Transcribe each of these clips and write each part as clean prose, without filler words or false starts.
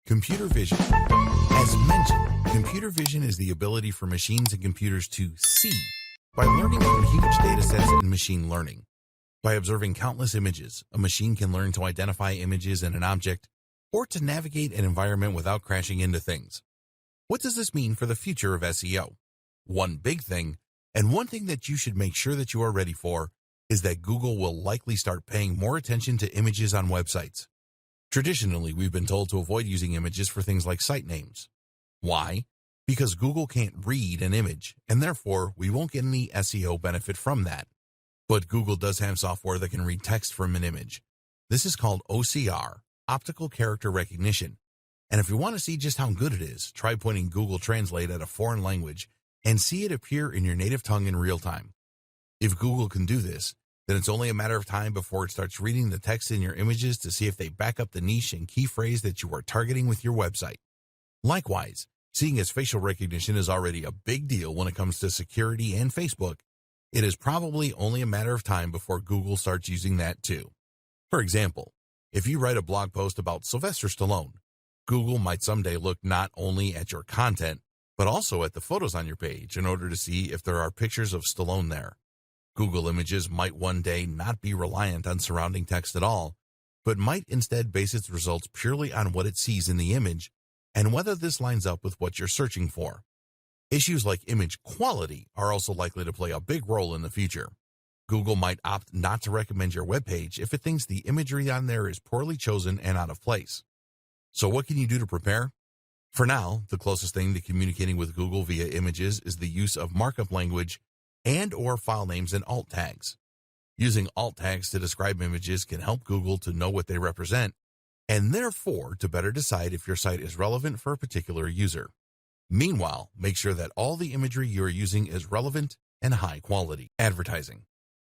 Computer vision. As mentioned, computer vision is the ability for machines and computers to see by learning from huge data sets in machine learning. By observing countless images, a machine can learn to identify images in an object or to navigate an environment without crashing into things. What does this mean for the future of SEO? One big thing, and one thing that you should make sure that you are ready for, is that Google will likely start paying more attention to images on websites. Traditionally, we've been told to avoid using images for things like site names. Why? Because Google can't read an image, and therefore we won't get any SEO benefit from that. But Google does have software that can read text from an image. This is called OCR, Optical Character Recognition. And if you want to see just how good it is, try pointing Google Translate at a foreign language and see it appear in your native tongue in real time. If Google can do this, then it's only a matter of time before it starts reading the text in your images to see if they back up the niche and key phrase that you are targeting with your website. Likewise, seeing as facial recognition is already a big deal when it comes to security and Facebook, it is probably only a matter of time before Google starts using that too. For example, if you write a blog post about Sylvester Stallone, Google might someday look not only at your content, but also at the photos on your page in order to see if there are pictures of Stallone there. Google Images might one day not be reliant on surrounding text at all, but might instead base its results purely on what it sees in the image and whether this lines up with what you're searching for. Issues like image quality are also likely to play a big role in the future. Google might opt not to recommend your web page if it thinks the imagery on there is poorly chosen and out of place. So what can you do to prepare? For now, the closest thing to communicating with Google via images is the use of markup language and/or file names and alt tags. Using alt tags to describe images can help Google to know what they represent, and therefore to better decide if your site is relevant for a particular user. Meanwhile, make sure that all the imagery you are using is relevant and high quality. Advertising.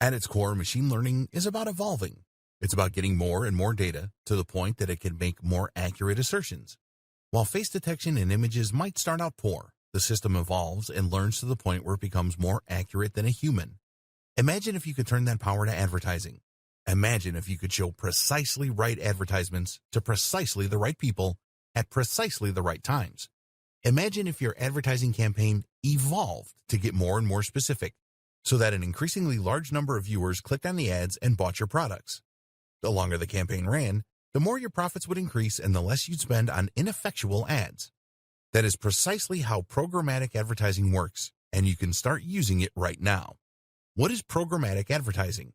At its core, machine learning is about evolving. It's about getting more and more data to the point that it can make more accurate assertions. While face detection in images might start out poor, the system evolves and learns to the point where it becomes more accurate than a human. Imagine if you could turn that power to advertising. Imagine if you could show precisely right advertisements to precisely the right people at precisely the right times. Imagine if your advertising campaign evolved to get more and more specific, so that an increasingly large number of viewers clicked on the ads and bought your products. The longer the campaign ran, the more your profits would increase and the less you'd spend on ineffectual ads. That is precisely how programmatic advertising works, and you can start using it right now. What is programmatic advertising?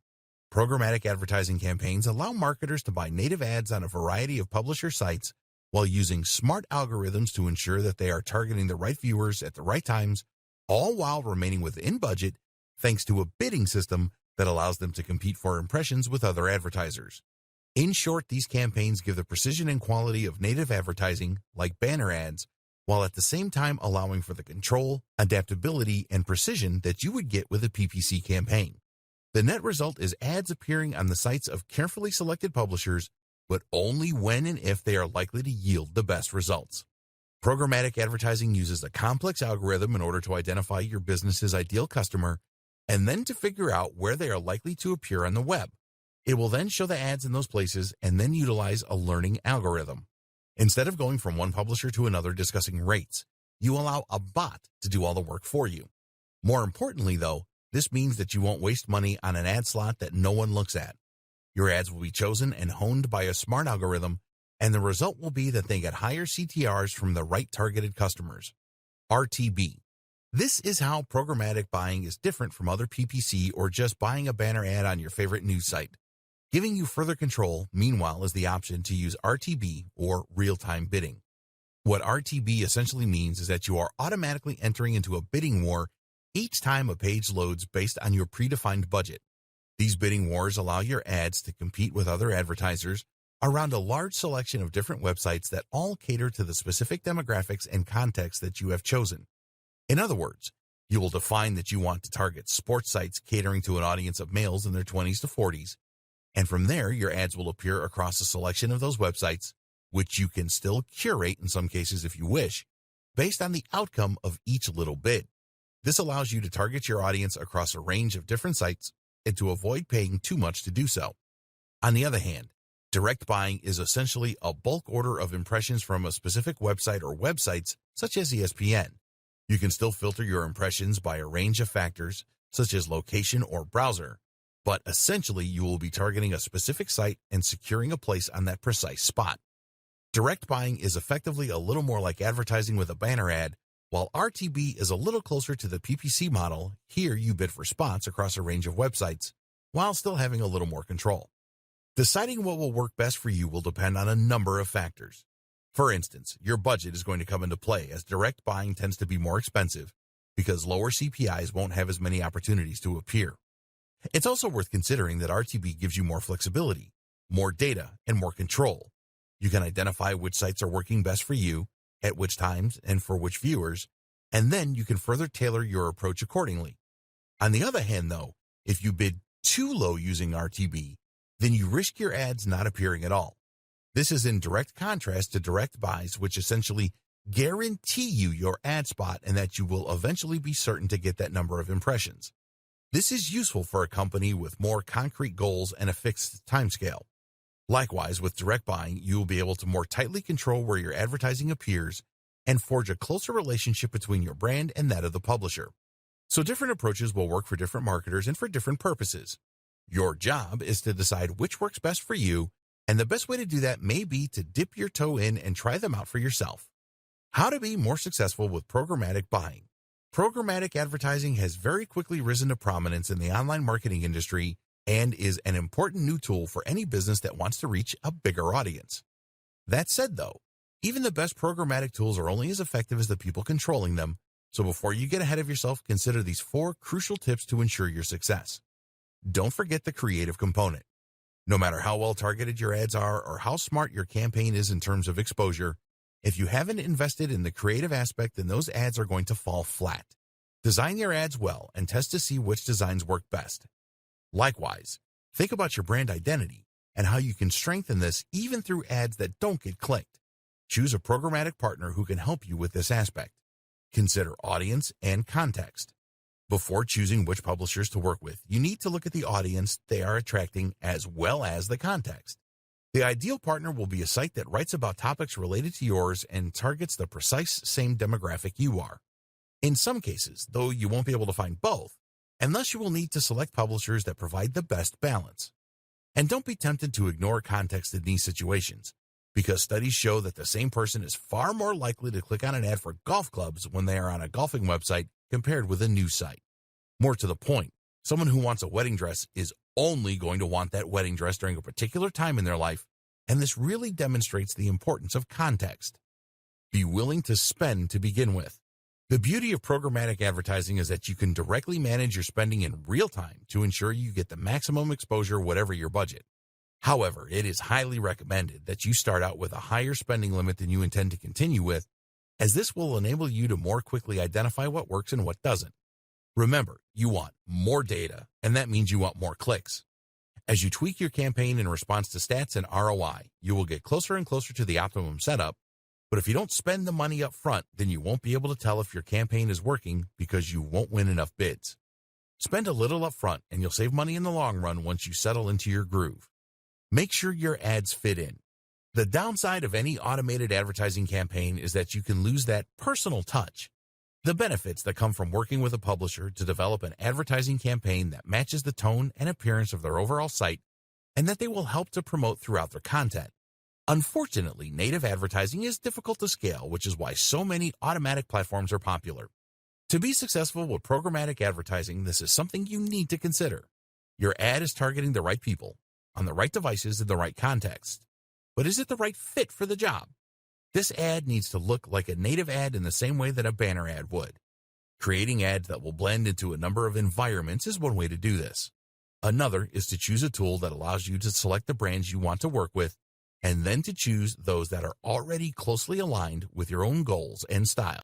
Programmatic advertising campaigns allow marketers to buy native ads on a variety of publisher sites while using smart algorithms to ensure that they are targeting the right viewers at the right times, all while remaining within budget thanks to a bidding system that allows them to compete for impressions with other advertisers. In short, these campaigns give the precision and quality of native advertising, like banner ads, while at the same time allowing for the control, adaptability, and precision that you would get with a PPC campaign. The net result is ads appearing on the sites of carefully selected publishers, but only when and if they are likely to yield the best results. Programmatic advertising uses a complex algorithm in order to identify your business's ideal customer and then to figure out where they are likely to appear on the web. It will then show the ads in those places and then utilize a learning algorithm. Instead of going from one publisher to another discussing rates, you allow a bot to do all the work for you. More importantly, though, this means that you won't waste money on an ad slot that no one looks at. Your ads will be chosen and honed by a smart algorithm, and the result will be that they get higher CTRs from the right targeted customers. RTB. This is how programmatic buying is different from other PPC or just buying a banner ad on your favorite news site. Giving you further control, meanwhile, is the option to use RTB, or real-time bidding. What RTB essentially means is that you are automatically entering into a bidding war each time a page loads based on your predefined budget. These bidding wars allow your ads to compete with other advertisers around a large selection of different websites that all cater to the specific demographics and context that you have chosen. In other words, you will define that you want to target sports sites catering to an audience of males in their 20s to 40s, and from there, your ads will appear across a selection of those websites, which you can still curate in some cases if you wish, based on the outcome of each little bid. This allows you to target your audience across a range of different sites and to avoid paying too much to do so. On the other hand, Direct buying is essentially a bulk order of impressions from a specific website or websites, such as ESPN. You can still filter your impressions by a range of factors, such as location or browser, but essentially you will be targeting a specific site and securing a place on that precise spot. Direct buying is effectively a little more like advertising with a banner ad, while RTB is a little closer to the PPC model. Here you bid for spots across a range of websites, while still having a little more control. Deciding what will work best for you will depend on a number of factors. For instance, your budget is going to come into play, as direct buying tends to be more expensive because lower CPIs won't have as many opportunities to appear. It's also worth considering that RTB gives you more flexibility, more data, and more control. You can identify which sites are working best for you, at which times, and for which viewers, and then you can further tailor your approach accordingly. On the other hand, though, if you bid too low using RTB, then you risk your ads not appearing at all. This is in direct contrast to direct buys, which essentially guarantee you your ad spot and that you will eventually be certain to get that number of impressions. This is useful for a company with more concrete goals and a fixed timescale. Likewise, with direct buying, you will be able to more tightly control where your advertising appears and forge a closer relationship between your brand and that of the publisher. So different approaches will work for different marketers and for different purposes. Your job is to decide which works best for you, and the best way to do that may be to dip your toe in and try them out for yourself. How to be more successful with programmatic buying. Programmatic advertising has very quickly risen to prominence in the online marketing industry and is an important new tool for any business that wants to reach a bigger audience. That said, though, even the best programmatic tools are only as effective as the people controlling them, so before you get ahead of yourself, consider these 4 crucial tips to ensure your success. Don't forget the creative component. No matter how well targeted your ads are or how smart your campaign is in terms of exposure, if you haven't invested in the creative aspect, then those ads are going to fall flat. Design your ads well and test to see which designs work best. Likewise, think about your brand identity and how you can strengthen this even through ads that don't get clicked. Choose a programmatic partner who can help you with this aspect. Consider audience and context. Before choosing which publishers to work with, you need to look at the audience they are attracting as well as the context. The ideal partner will be a site that writes about topics related to yours and targets the precise same demographic you are. In some cases, though, you won't be able to find both, and thus you will need to select publishers that provide the best balance. And don't be tempted to ignore context in these situations, because studies show that the same person is far more likely to click on an ad for golf clubs when they are on a golfing website compared with a news site. More to the point, someone who wants a wedding dress is only going to want that wedding dress during a particular time in their life, and this really demonstrates the importance of context. Be willing to spend to begin with. The beauty of programmatic advertising is that you can directly manage your spending in real time to ensure you get the maximum exposure whatever your budget. However, it is highly recommended that you start out with a higher spending limit than you intend to continue with, as this will enable you to more quickly identify what works and what doesn't. Remember, you want more data, and that means you want more clicks. As you tweak your campaign in response to stats and ROI, you will get closer and closer to the optimum setup, but if you don't spend the money up front, then you won't be able to tell if your campaign is working because you won't win enough bids. Spend a little up front, and you'll save money in the long run once you settle into your groove. Make sure your ads fit in. The downside of any automated advertising campaign is that you can lose that personal touch. The benefits that come from working with a publisher to develop an advertising campaign that matches the tone and appearance of their overall site, and that they will help to promote throughout their content. Unfortunately, native advertising is difficult to scale, which is why so many automatic platforms are popular. To be successful with programmatic advertising, this is something you need to consider. Your ad is targeting the right people, on the right devices in the right context. But is it the right fit for the job? This ad needs to look like a native ad in the same way that a banner ad would. Creating ads that will blend into a number of environments is one way to do this. Another is to choose a tool that allows you to select the brands you want to work with, and then to choose those that are already closely aligned with your own goals and style.